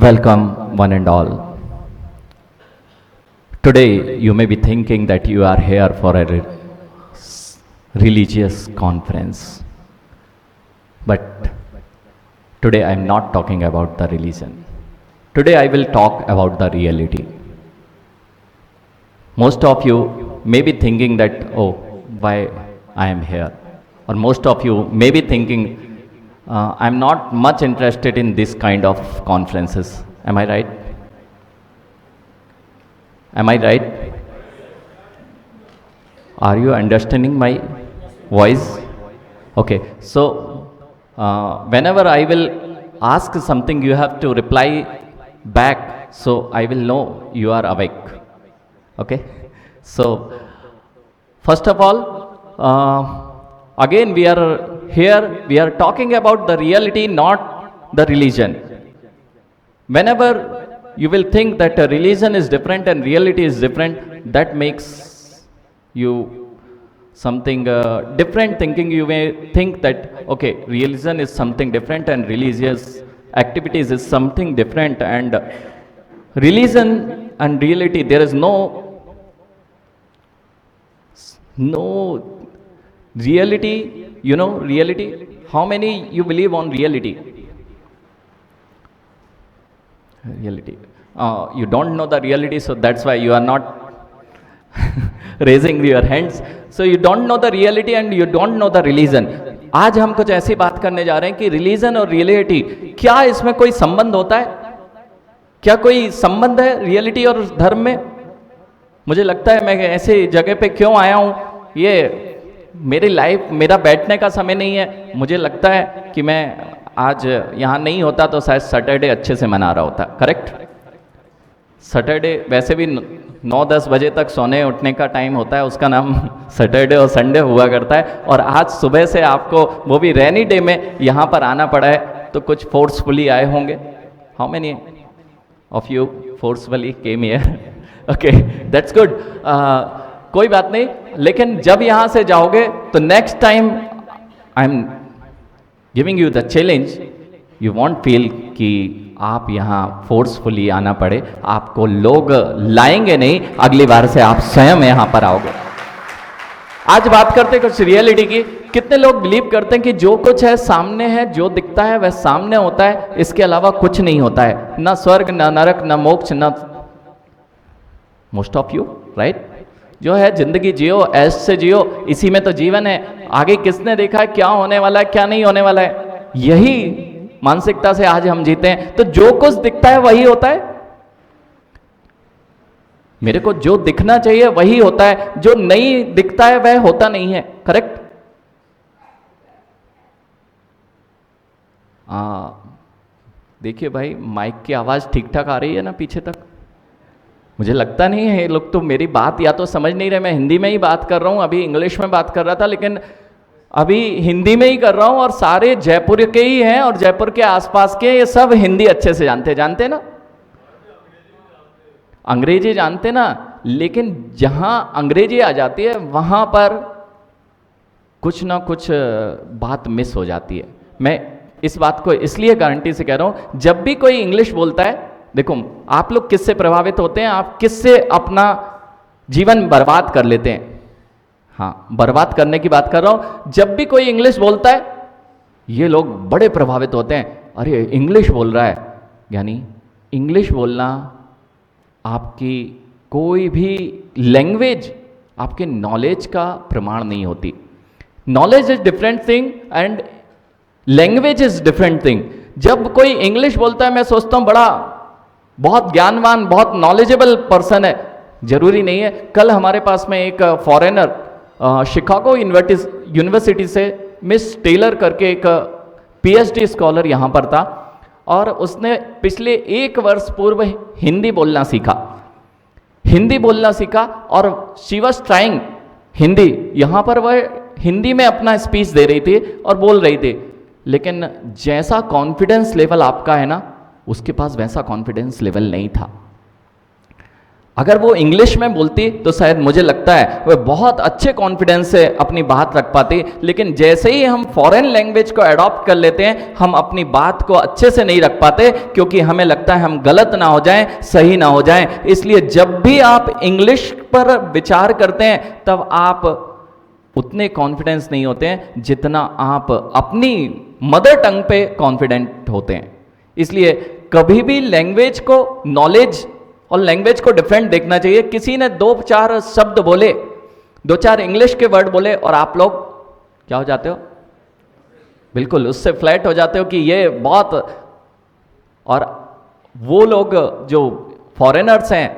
Welcome, one and all. Today, you may be thinking that you are here for a religious conference. But today, I am not talking about the religion. Today, I will talk about the reality. Most of you may be thinking that, oh, why I am here? Or most of you may be thinking, I'm not much interested in this kind of conferences. Am I right? Am I right? Are you understanding my voice? Okay, so whenever I will ask something, you have to reply back, so I will know you are awake. Okay, so first of all, again we are talking about the reality, not the religion. Whenever you will think that a religion is different and reality is different, that makes you something different thinking. You may think that, okay, religion is something different and religious activities is something different, and religion and reality, there is no reality. You know reality? How many you believe on reality? Reality. You don't know the reality, so that's why you are not raising your hands. So you don't know the reality and you don't know the religion. आज हम कुछ ऐसी बात करने जा रहे हैं कि रिलीजन और रियलिटी, क्या इसमें कोई संबंध होता है? क्या कोई संबंध है रियलिटी और धर्म में? मुझे लगता है मैं ऐसे जगह पे क्यों आया हूँ, ये मेरी लाइफ, मेरा बैठने का समय नहीं है। मुझे लगता है कि मैं आज यहाँ नहीं होता तो शायद सैटरडे अच्छे से मना रहा होता। करेक्ट? सैटरडे वैसे भी 9-10 बजे तक सोने उठने का टाइम होता है, उसका नाम सैटरडे और संडे हुआ करता है। और आज सुबह से आपको वो भी रेनी डे में यहाँ पर आना पड़ा है, तो कुछ फोर्सफुली आए होंगे। How many of you forcefully came here? Okay, that's good. कोई बात नहीं, लेकिन जब यहाँ से जाओगे तो next time I am giving you the challenge, you want feel कि आप यहाँ फोर्सफुली आना पड़े, आपको लोग लाएंगे नहीं, अगली बार से आप स्वयं यहाँ पर आओगे। आज बात करते कुछ रियलिटी की। कितने लोग बिलीव करते हैं कि जो कुछ है सामने है, जो दिखता है वह सामने होता है, इसके अलावा कुछ नहीं होता है, ना स्वर्ग ना नरक ना मोक्ष ना। Most of you right? जो है जिंदगी जियो, ऐश से जियो, इसी में तो जीवन है। आगे किसने देखा है क्या होने वाला है क्या नहीं होने वाला है? यही मानसिकता से आज हम जीते हैं। तो जो कुछ दिखता है वही होता है। मेरे को जो दिखना चाहिए वही होता है, जो नहीं दिखता है वह होता नहीं है। करेक्ट? देखिए भाई, माइक की आवाज ठीक ठाक आ रही है ना पीछे तक? मुझे लगता नहीं है ये लोग तो मेरी बात या तो समझ नहीं रहे। मैं हिंदी में ही बात कर रहा हूँ, अभी इंग्लिश में बात कर रहा था, लेकिन अभी हिंदी में ही कर रहा हूँ। और सारे जयपुर के ही हैं और जयपुर के आसपास के, ये सब हिंदी अच्छे से जानते ना, अंग्रेजी जानते ना। लेकिन जहां अंग्रेजी आ जाती है वहां पर कुछ ना कुछ बात मिस हो जाती है। मैं इस बात को इसलिए गारंटी से कह रहा हूं, जब भी कोई इंग्लिश बोलता है, देखो आप लोग किससे प्रभावित होते हैं, आप किससे अपना जीवन बर्बाद कर लेते हैं। हाँ, बर्बाद करने की बात कर रहा हूं। जब भी कोई इंग्लिश बोलता है, ये लोग बड़े प्रभावित होते हैं। अरे इंग्लिश बोल रहा है, यानी इंग्लिश बोलना आपकी कोई भी लैंग्वेज आपके नॉलेज का प्रमाण नहीं होती। Knowledge is different thing and language is different thing. जब कोई इंग्लिश बोलता है, मैं सोचता हूं बहुत ज्ञानवान, बहुत नॉलेजेबल पर्सन है। जरूरी नहीं है। कल हमारे पास में एक फॉरेनर शिकागो यूनिवर्सिटी से मिस टेलर करके एक पीएचडी स्कॉलर यहाँ पर था, और उसने पिछले 1 वर्ष पूर्व हिंदी बोलना सीखा और शी वॉज ट्राइंग हिंदी। यहाँ पर वह हिंदी में अपना स्पीच दे रही थी और बोल रही थी, लेकिन जैसा कॉन्फिडेंस लेवल आपका है ना, उसके पास वैसा कॉन्फिडेंस लेवल नहीं था। अगर वो इंग्लिश में बोलती तो शायद मुझे लगता है वो बहुत अच्छे कॉन्फिडेंस से अपनी बात रख पाती, लेकिन जैसे ही हम फॉरेन लैंग्वेज को अडॉप्ट कर लेते हैं हम अपनी बात को अच्छे से नहीं रख पाते, क्योंकि हमें लगता है हम गलत ना हो जाएं, सही ना हो जाएं। इसलिए जब भी आप इंग्लिश पर विचार करते हैं तब आप उतने कॉन्फिडेंस नहीं होते हैं जितना आप अपनी मदर टंग पे कॉन्फिडेंट होते हैं। इसलिए कभी भी लैंग्वेज को, नॉलेज और लैंग्वेज को डिफरेंट देखना चाहिए। किसी ने 2-4 शब्द बोले, 2-4 इंग्लिश के वर्ड बोले और आप लोग क्या हो जाते हो, बिल्कुल उससे फ्लैट हो जाते हो कि ये बहुत। और वो लोग जो फॉरेनर्स हैं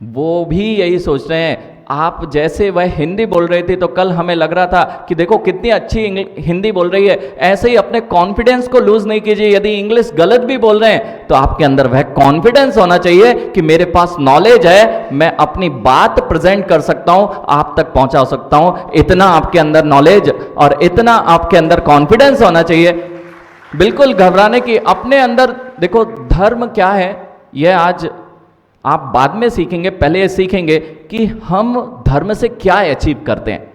वो भी यही सोच रहे हैं। आप जैसे वह हिंदी बोल रही थी तो कल हमें लग रहा था कि देखो कितनी अच्छी हिंदी बोल रही है, ऐसे ही अपने कॉन्फिडेंस को लूज नहीं कीजिए। यदि इंग्लिश गलत भी बोल रहे हैं तो आपके अंदर वह कॉन्फिडेंस होना चाहिए कि मेरे पास नॉलेज है, मैं अपनी बात प्रेजेंट कर सकता हूं, आप तक पहुंचा सकता हूं। इतना आपके अंदर नॉलेज और इतना आपके अंदर कॉन्फिडेंस होना चाहिए। बिल्कुल घबराने की अपने अंदर, देखो धर्म क्या है यह आज आप बाद में सीखेंगे, पहले ये सीखेंगे कि हम धर्म से क्या अचीव करते हैं।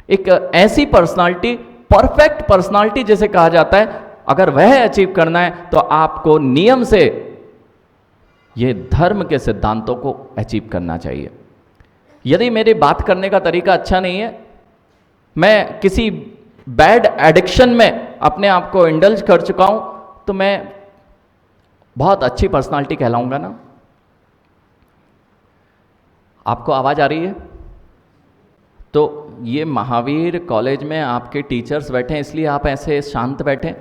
एक ऐसी पर्सनालिटी, परफेक्ट पर्सनालिटी जिसे कहा जाता है, अगर वह अचीव करना है तो आपको नियम से ये धर्म के सिद्धांतों को अचीव करना चाहिए। यदि मेरी बात करने का तरीका अच्छा नहीं है, मैं किसी बैड एडिक्शन में अपने आप को इंडल्ज कर चुका हूं, तो मैं बहुत अच्छी पर्सनालिटी कहलाऊंगा ना। आपको आवाज आ रही है? तो ये महावीर कॉलेज में आपके टीचर्स बैठे हैं इसलिए आप ऐसे शांत बैठे।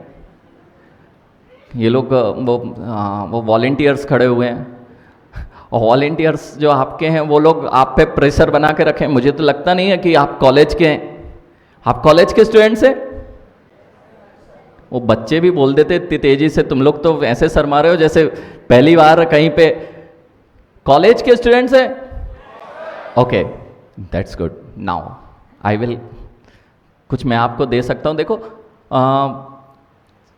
ये लोग वो वॉलेंटियर्स खड़े हुए हैं, और वॉलेंटियर्स जो आपके हैं वो लोग आप पे प्रेशर बना के रखें। मुझे तो लगता नहीं है कि आप कॉलेज के हैं। आप कॉलेज के स्टूडेंट्स हैं? वो बच्चे भी बोल देते इतनी तेजी से, तुम लोग तो ऐसे शर्मा रहे हो जैसे पहली बार कहीं पे। कॉलेज के स्टूडेंट्स हैं? Okay, that's good. Now I will, कुछ मैं आपको दे सकता हूँ। देखो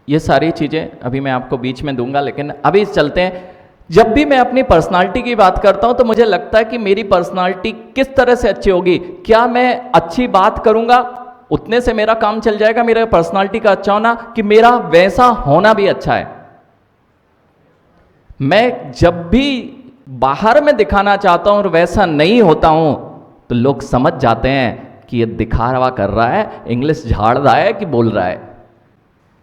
ये सारी चीज़ें अभी मैं आपको बीच में दूंगा, लेकिन अभी चलते हैं। जब भी मैं अपनी पर्सनालिटी की बात करता हूँ तो मुझे लगता है कि मेरी पर्सनालिटी किस तरह से अच्छी होगी। क्या मैं अच्छी बात करूँगा उतने से मेरा काम चल जाएगा, मेरा पर्सनालिटी का अच्छा होना, कि मेरा वैसा होना भी अच्छा है। मैं जब भी बाहर में दिखाना चाहता हूं और वैसा नहीं होता हूं तो लोग समझ जाते हैं कि ये दिखावा कर रहा है, इंग्लिश झाड़ रहा है कि बोल रहा है।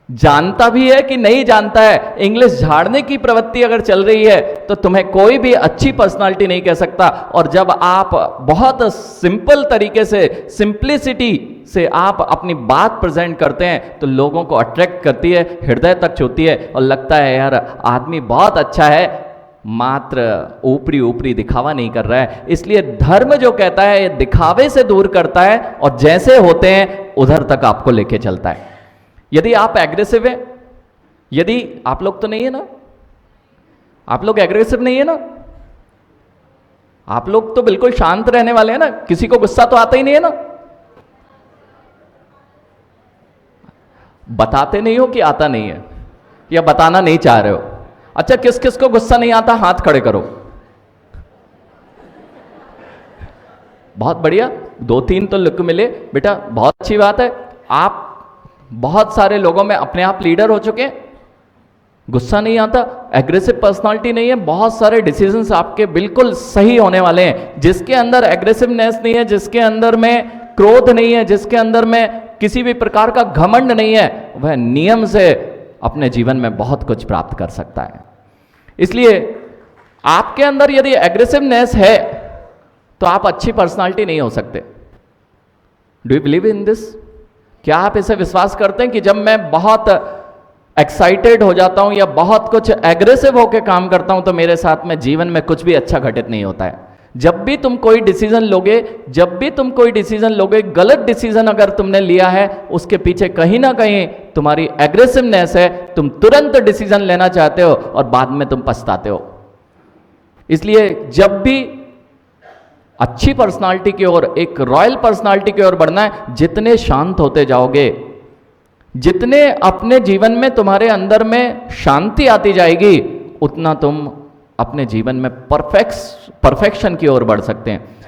जानता भी है कि नहीं जानता है, इंग्लिश झाड़ने की प्रवृत्ति अगर चल रही है तो तुम्हें कोई भी अच्छी पर्सनालिटी नहीं कह सकता। और जब आप बहुत सिंपल तरीके से, सिंप्लिसिटी से आप अपनी बात प्रेजेंट करते हैं तो लोगों को अट्रैक्ट करती है, हृदय तक छूती है और लगता है यार आदमी बहुत अच्छा है, मात्र ऊपरी ऊपरी दिखावा नहीं कर रहा है। इसलिए धर्म जो कहता है ये दिखावे से दूर करता है और जैसे होते हैं उधर तक आपको लेके चलता है। यदि आप एग्रेसिव है, यदि आप लोग तो नहीं है ना, आप लोग एग्रेसिव नहीं है ना, आप लोग तो बिल्कुल शांत रहने वाले हैं ना, किसी को गुस्सा तो आता ही नहीं है ना। बताते नहीं हो कि आता नहीं है, या बताना नहीं चाह रहे हो? अच्छा, किस किस को गुस्सा नहीं आता हाथ खड़े करो। बहुत बढ़िया, 2-3 तो लुक मिले बेटा, बहुत अच्छी बात है। आप बहुत सारे लोगों में अपने आप लीडर हो चुके हैं, गुस्सा नहीं आता, एग्रेसिव पर्सनालिटी नहीं है, बहुत सारे डिसीजंस आपके बिल्कुल सही होने वाले हैं। जिसके अंदर एग्रेसिवनेस नहीं है, जिसके अंदर में क्रोध नहीं है, जिसके अंदर में किसी भी प्रकार का घमंड नहीं है, वह नियम से अपने जीवन में बहुत कुछ प्राप्त कर सकता है। इसलिए आपके अंदर यदि एग्रेसिवनेस है तो आप अच्छी पर्सनालिटी नहीं हो सकते। Do you believe in this? क्या आप इसे विश्वास करते हैं कि जब मैं बहुत एक्साइटेड हो जाता हूं या बहुत कुछ एग्रेसिव होकर काम करता हूं तो मेरे साथ में जीवन में कुछ भी अच्छा घटित नहीं होता है? जब भी तुम कोई डिसीजन लोगे, गलत डिसीजन अगर तुमने लिया है उसके पीछे कहीं ना कहीं तुम्हारी एग्रेसिवनेस है, तुम तुरंत डिसीजन लेना चाहते हो और बाद में तुम पछताते हो। इसलिए जब भी अच्छी पर्सनालिटी की ओर, एक रॉयल पर्सनालिटी की ओर बढ़ना है, जितने शांत होते जाओगे, जितने अपने जीवन में तुम्हारे अंदर में शांति आती जाएगी, उतना तुम अपने जीवन में परफेक्शन की ओर बढ़ सकते हैं।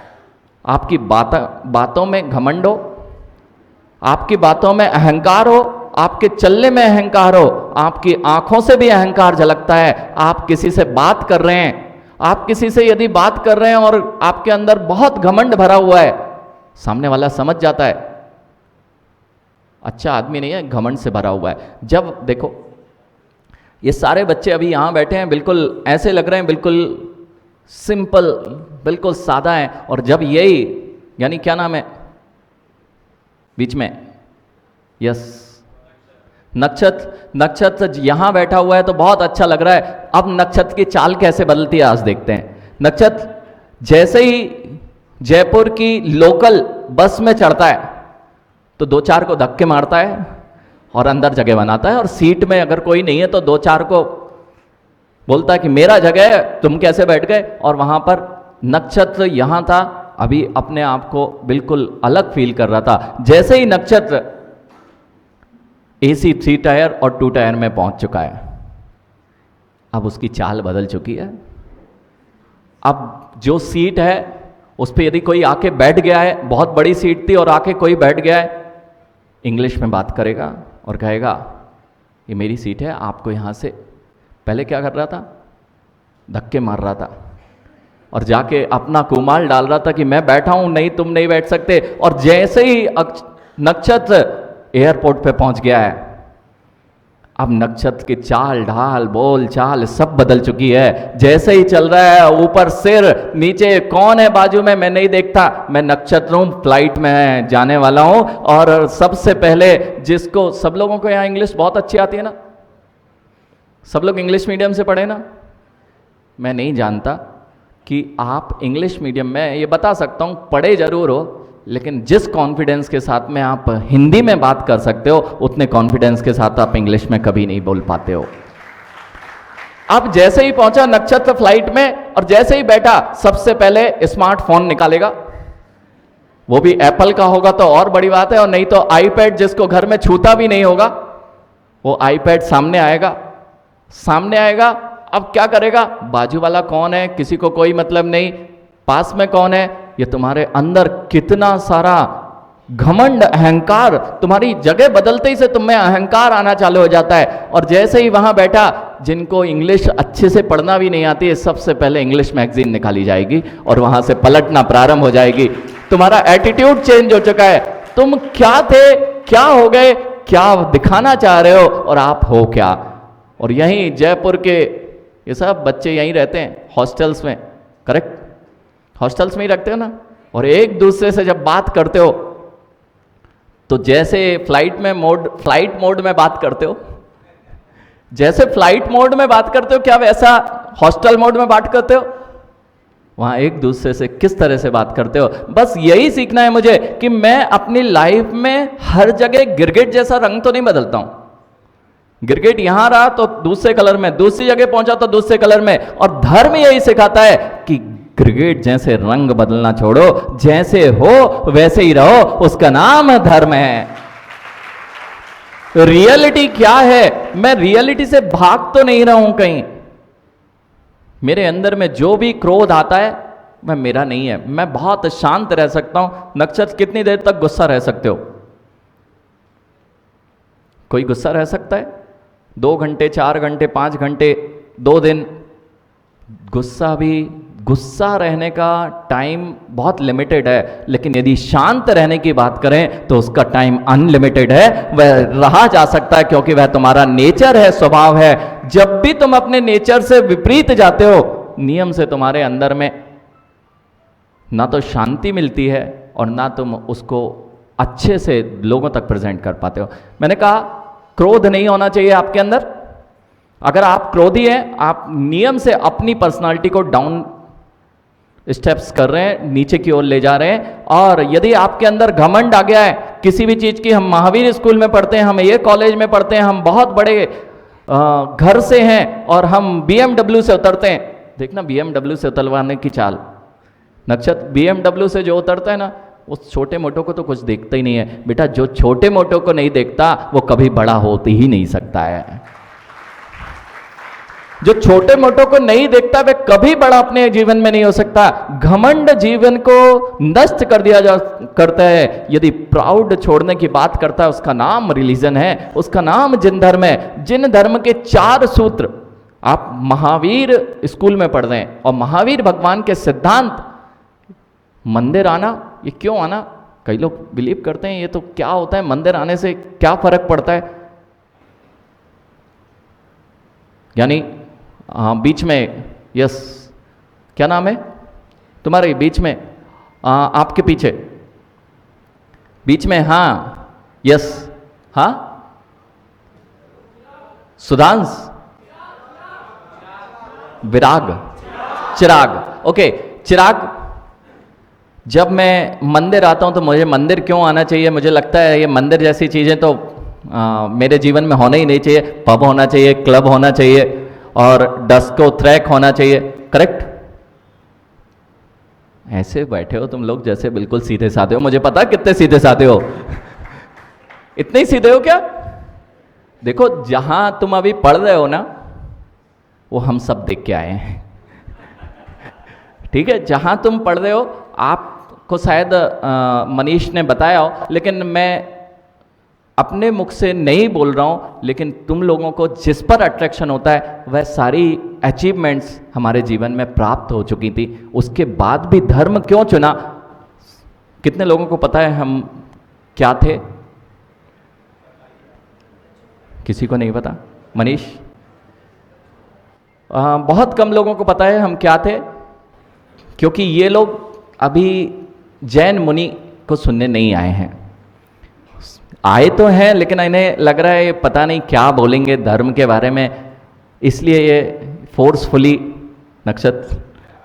आपकी बातों में घमंड हो, आपकी बातों में अहंकार हो, आपके चलने में अहंकार हो, आपकी आंखों से भी अहंकार झलकता है। आप किसी से बात कर रहे हैं, आप किसी से यदि बात कर रहे हैं और आपके अंदर बहुत घमंड भरा हुआ है, सामने वाला समझ जाता है अच्छा आदमी नहीं है, घमंड से भरा हुआ है। जब देखो ये सारे बच्चे अभी यहां बैठे हैं, बिल्कुल ऐसे लग रहे हैं बिल्कुल सिंपल, बिल्कुल सादा है, और जब यही यानी क्या नाम है बीच में, यस नक्षत्र यहां बैठा हुआ है तो बहुत अच्छा लग रहा है। अब नक्षत्र की चाल कैसे बदलती है आज देखते हैं। नक्षत्र जैसे ही जयपुर की लोकल बस में चढ़ता है तो दो चार को धक्के मारता है और अंदर जगह बनाता है, और सीट में अगर कोई नहीं है तो दो चार को बोलता है कि मेरा जगह है, तुम कैसे बैठ गए। और वहां पर नक्षत्र यहां था, अभी अपने आप को बिल्कुल अलग फील कर रहा था। जैसे ही नक्षत्र AC 3 टायर और 2 टायर में पहुंच चुका है, अब उसकी चाल बदल चुकी है। अब जो सीट है उस पर यदि कोई आके बैठ गया है, बहुत बड़ी सीट थी और आके कोई बैठ गया है, इंग्लिश में बात करेगा और कहेगा ये मेरी सीट है, आपको यहां से, पहले क्या कर रहा था, धक्के मार रहा था और जाके अपना कुमाल डाल रहा था कि मैं बैठा हूं, नहीं तुम नहीं बैठ सकते। और जैसे ही नक्षत्र एयरपोर्ट पे पहुंच गया है, अब नक्षत्र की चाल ढाल बोल चाल सब बदल चुकी है। जैसे ही चल रहा है, ऊपर सिर, नीचे कौन है बाजू में मैं नहीं देखता, मैं नक्षत्र हूं, फ्लाइट में जाने वाला हूं। और सबसे पहले जिसको, सब लोगों को यहां इंग्लिश बहुत अच्छी आती है ना, सब लोग इंग्लिश मीडियम से पढ़े ना। मैं नहीं जानता कि आप इंग्लिश मीडियम में, ये बता सकता हूं पढ़े जरूर हो, लेकिन जिस कॉन्फिडेंस के साथ में आप हिंदी में बात कर सकते हो, उतने कॉन्फिडेंस के साथ आप इंग्लिश में कभी नहीं बोल पाते हो। अब जैसे ही पहुंचा नक्षत्र फ्लाइट में और जैसे ही बैठा, सबसे पहले स्मार्टफोन निकालेगा, वो भी एप्पल का होगा तो और बड़ी बात है, और नहीं तो आईपैड जिसको घर में छूता भी नहीं होगा, वो आईपैड सामने आएगा। अब क्या करेगा, बाजू वाला कौन है किसी को कोई मतलब नहीं, पास में कौन है, ये तुम्हारे अंदर कितना सारा घमंड अहंकार, तुम्हारी जगह बदलते ही से तुम में अहंकार आना चालू हो जाता है। और जैसे ही वहां बैठा, जिनको इंग्लिश अच्छे से पढ़ना भी नहीं आती है, सबसे पहले इंग्लिश मैगजीन निकाली जाएगी और वहां से पलटना प्रारंभ हो जाएगी। तुम्हारा एटीट्यूड चेंज हो चुका है, तुम क्या थे, क्या हो गए, क्या दिखाना चाह रहे हो और आप हो क्या। और यहीं जयपुर के ये सब बच्चे यहीं रहते हैं हॉस्टल्स में, करेक्ट, हॉस्टल्स में ही रखते हो ना, और एक दूसरे से जब बात करते हो तो जैसे फ्लाइट मोड में बात करते हो, जैसे फ्लाइट मोड में बात करते हो, क्या वैसा हॉस्टल मोड में बात करते हो, वहां एक दूसरे से किस तरह से बात करते हो। बस यही सीखना है मुझे कि मैं अपनी लाइफ में हर जगह गिरगिट जैसा रंग तो नहीं बदलता हूं। गिरगिट यहां रहा तो दूसरे कलर में, दूसरी जगह पहुंचा तो दूसरे कलर में। और धर्म यही सिखाता है कि गिरगिट जैसे रंग बदलना छोड़ो, जैसे हो वैसे ही रहो, उसका नाम धर्म है। रियलिटी क्या है, मैं रियलिटी से भाग तो नहीं रहा हूं कहीं। मेरे अंदर में जो भी क्रोध आता है वह मेरा नहीं है, मैं बहुत शांत रह सकता हूं। नक्षत्र कितनी देर तक गुस्सा रह सकते हो, कोई गुस्सा रह सकता है 2 घंटे, 4 घंटे, 5 घंटे, 2 दिन। गुस्सा रहने का टाइम बहुत लिमिटेड है, लेकिन यदि शांत रहने की बात करें तो उसका टाइम अनलिमिटेड है, वह रहा जा सकता है क्योंकि वह तुम्हारा नेचर है, स्वभाव है। जब भी तुम अपने नेचर से विपरीत जाते हो, नियम से तुम्हारे अंदर में ना तो शांति मिलती है और ना तुम उसको अच्छे से लोगों तक प्रेजेंट कर पाते हो। मैंने कहा क्रोध नहीं होना चाहिए आपके अंदर। अगर आप क्रोधी हैं, आप नियम से अपनी पर्सनालिटी को डाउन स्टेप्स कर रहे हैं, नीचे की ओर ले जा रहे हैं। और यदि आपके अंदर घमंड आ गया है किसी भी चीज की, हम महावीर स्कूल में पढ़ते हैं, हम ये कॉलेज में पढ़ते हैं, हम बहुत बड़े घर से हैं और हम BMW से उतरते हैं। देखना BMW से उतरवाने की चाल, नक्षत्र BMW से जो उतरता है ना, उस छोटे मोटो को तो कुछ देखता ही नहीं है। बेटा जो छोटे मोटो को नहीं देखता वो कभी बड़ा होते ही नहीं सकता है। जो छोटे मोटों को नहीं देखता वह कभी बड़ा अपने जीवन में नहीं हो सकता। घमंड जीवन को नष्ट कर दिया जा करता है। यदि प्राउड छोड़ने की बात करता है, उसका नाम रिलीजन है, उसका नाम जिन धर्म है। जिन धर्म के 4 सूत्र आप महावीर स्कूल में पढ़ रहे हैं, और महावीर भगवान के सिद्धांत, मंदिर आना, ये क्यों आना? कई लोग बिलीव करते हैं ये तो क्या होता है, मंदिर आने से क्या फर्क पड़ता है? यानी बीच में, यस, क्या नाम है तुम्हारे बीच में, आपके पीछे बीच में, हाँ, यस, हाँ, सुधांश, विराग, चिराग, ओके, चिराग। जब मैं मंदिर आता हूं तो मुझे मंदिर क्यों आना चाहिए? मुझे लगता है ये मंदिर जैसी चीजें तो मेरे जीवन में होना ही नहीं चाहिए। पब होना चाहिए, क्लब होना चाहिए, और डिस्को ट्रैक होना चाहिए, करेक्ट? ऐसे बैठे हो तुम लोग जैसे बिल्कुल सीधे साधे हो। मुझे पता कितने सीधे साधे हो। इतने ही सीधे हो क्या? देखो, जहां तुम अभी पढ़ रहे हो ना, वो हम सब देख के आए हैं। ठीक है, जहां तुम पढ़ रहे हो, आपको शायद मनीष ने बताया हो, लेकिन मैं अपने मुख से नहीं बोल रहा हूं, लेकिन तुम लोगों को जिस पर अट्रैक्शन होता है वह सारी अचीवमेंट्स हमारे जीवन में प्राप्त हो चुकी थी। उसके बाद भी धर्म क्यों चुना? कितने लोगों को पता है हम क्या थे? किसी को नहीं पता? मनीष? बहुत कम लोगों को पता है हम क्या थे, क्योंकि ये लोग अभी जैन मुनि को सुनने नहीं आए हैं। आए तो हैं, लेकिन इन्हें लग रहा है पता नहीं क्या बोलेंगे धर्म के बारे में, इसलिए ये फोर्सफुली नक्षत्र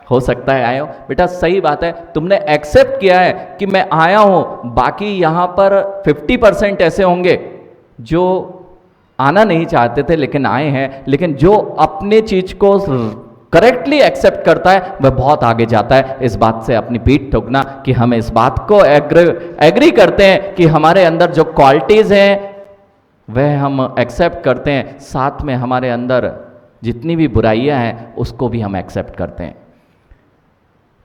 हो सकता है आए हो। बेटा सही बात है, तुमने एक्सेप्ट किया है कि मैं आया हूं। बाकी यहां पर 50% ऐसे होंगे जो आना नहीं चाहते थे लेकिन आए हैं। लेकिन जो अपने चीज को करेक्टली एक्सेप्ट करता है वह बहुत आगे जाता है। इस बात से अपनी पीठ ठोकना कि हम इस बात को एग्री करते हैं कि हमारे अंदर जो क्वालिटीज हैं वह हम एक्सेप्ट करते हैं, साथ में हमारे अंदर जितनी भी बुराइयां हैं उसको भी हम एक्सेप्ट करते हैं।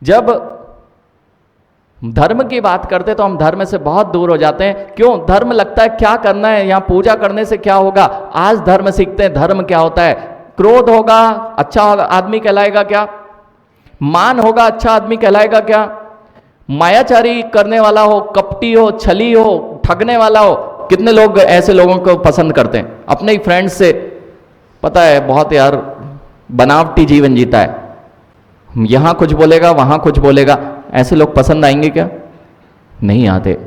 जब धर्म की बात करते तो हम धर्म से बहुत दूर हो जाते हैं। क्यों? धर्म लगता है क्या करना है, यहां पूजा करने से क्या होगा। आज धर्म सीखते हैं धर्म क्या होता है। क्रोध होगा अच्छा आदमी कहलाएगा क्या? मान होगा अच्छा आदमी कहलाएगा क्या? मायाचारी करने वाला हो, कपटी हो, छली हो, ठगने वाला हो। कितने लोग ऐसे लोगों को पसंद करते हैं? अपने ही फ्रेंड्स से पता है बहुत यार बनावटी जीवन जीता है, यहां कुछ बोलेगा वहां कुछ बोलेगा। ऐसे लोग पसंद आएंगे क्या? नहीं आते।